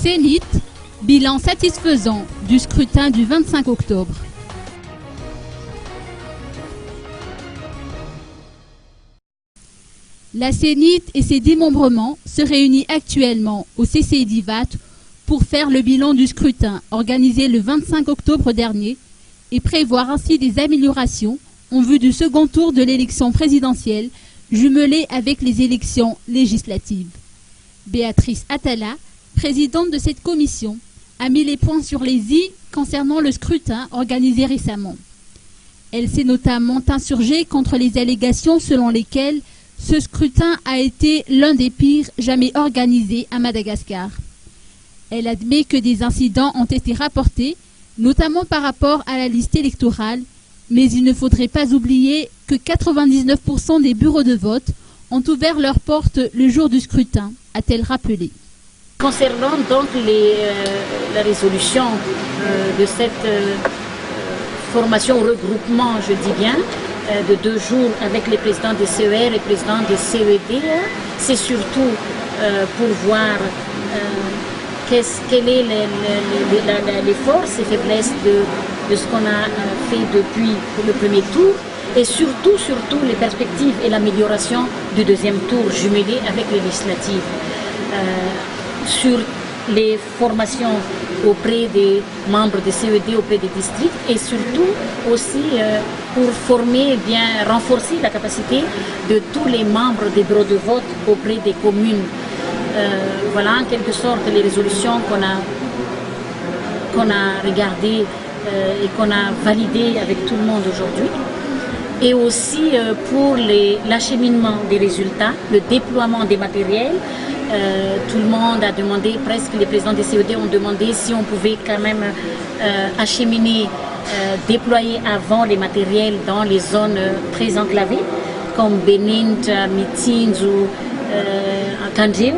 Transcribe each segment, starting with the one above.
Sénit, bilan satisfaisant du scrutin du 25 octobre. La Sénit et ses démembrements se réunissent actuellement au CCI d'Ivat pour faire le bilan du scrutin organisé le 25 octobre dernier et prévoir ainsi des améliorations en vue du second tour de l'élection présidentielle jumelée avec les élections législatives. Béatrice Atala, présidente de cette commission, a mis les points sur les i concernant le scrutin organisé récemment. Elle s'est notamment insurgée contre les allégations selon lesquelles ce scrutin a été l'un des pires jamais organisés à Madagascar. Elle admet que des incidents ont été rapportés, notamment par rapport à la liste électorale, mais il ne faudrait pas oublier que 99% des bureaux de vote ont ouvert leurs portes le jour du scrutin, a-t-elle rappelé. Concernant donc la résolution de cette formation ou regroupement, je dis bien, de 2 jours avec les présidents des CER et présidents des CED, c'est surtout pour voir quelles est les forces et faiblesses de ce qu'on a fait depuis le premier tour et surtout les perspectives et l'amélioration du deuxième tour jumelé avec les législatives. Sur les formations auprès des membres des CED, auprès des districts et surtout aussi pour former, bien renforcer la capacité de tous les membres des bureaux de vote auprès des communes. Voilà en quelque sorte les résolutions qu'on a regardées et qu'on a validées avec tout le monde aujourd'hui. Et aussi pour l'acheminement des résultats, le déploiement des matériels. Tout le monde a demandé, presque les présidents des CED ont demandé si on pouvait quand même acheminer, déployer avant les matériels dans les zones très enclavées, comme Benint, Mitins ou Kandjil.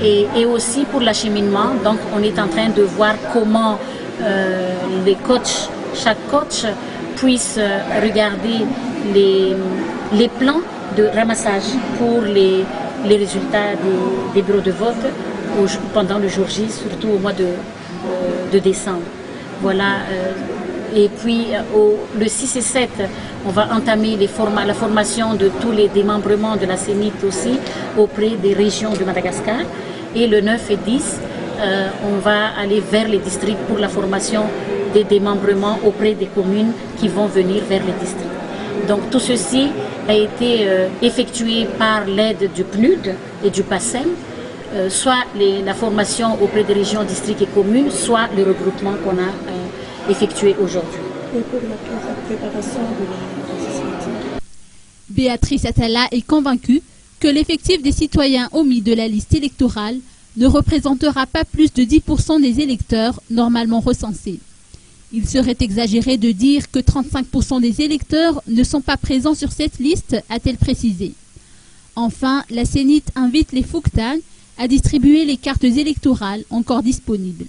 Et aussi pour l'acheminement, donc on est en train de voir comment les coachs, chaque coach puisse regarder les plans de ramassage pour les résultats des bureaux de vote pendant le jour J, surtout au mois de décembre. Voilà. Et puis le 6 et 7, on va entamer la formation de tous les démembrements de la Sénit aussi auprès des régions de Madagascar. Et le 9 et 10, on va aller vers les districts pour la formation des démembrements auprès des communes qui vont venir vers les districts. Donc tout ceci a été effectué par l'aide du PNUD et du PASSEM, soit la formation auprès des régions, districts et communes, soit le regroupement qu'on a effectué aujourd'hui. Et pour la préparation de la société. Béatrice Atala est convaincue que l'effectif des citoyens omis de la liste électorale ne représentera pas plus de 10% des électeurs normalement recensés. Il serait exagéré de dire que 35% des électeurs ne sont pas présents sur cette liste, a-t-elle précisé. Enfin, la Sénit invite les Fouktan à distribuer les cartes électorales encore disponibles.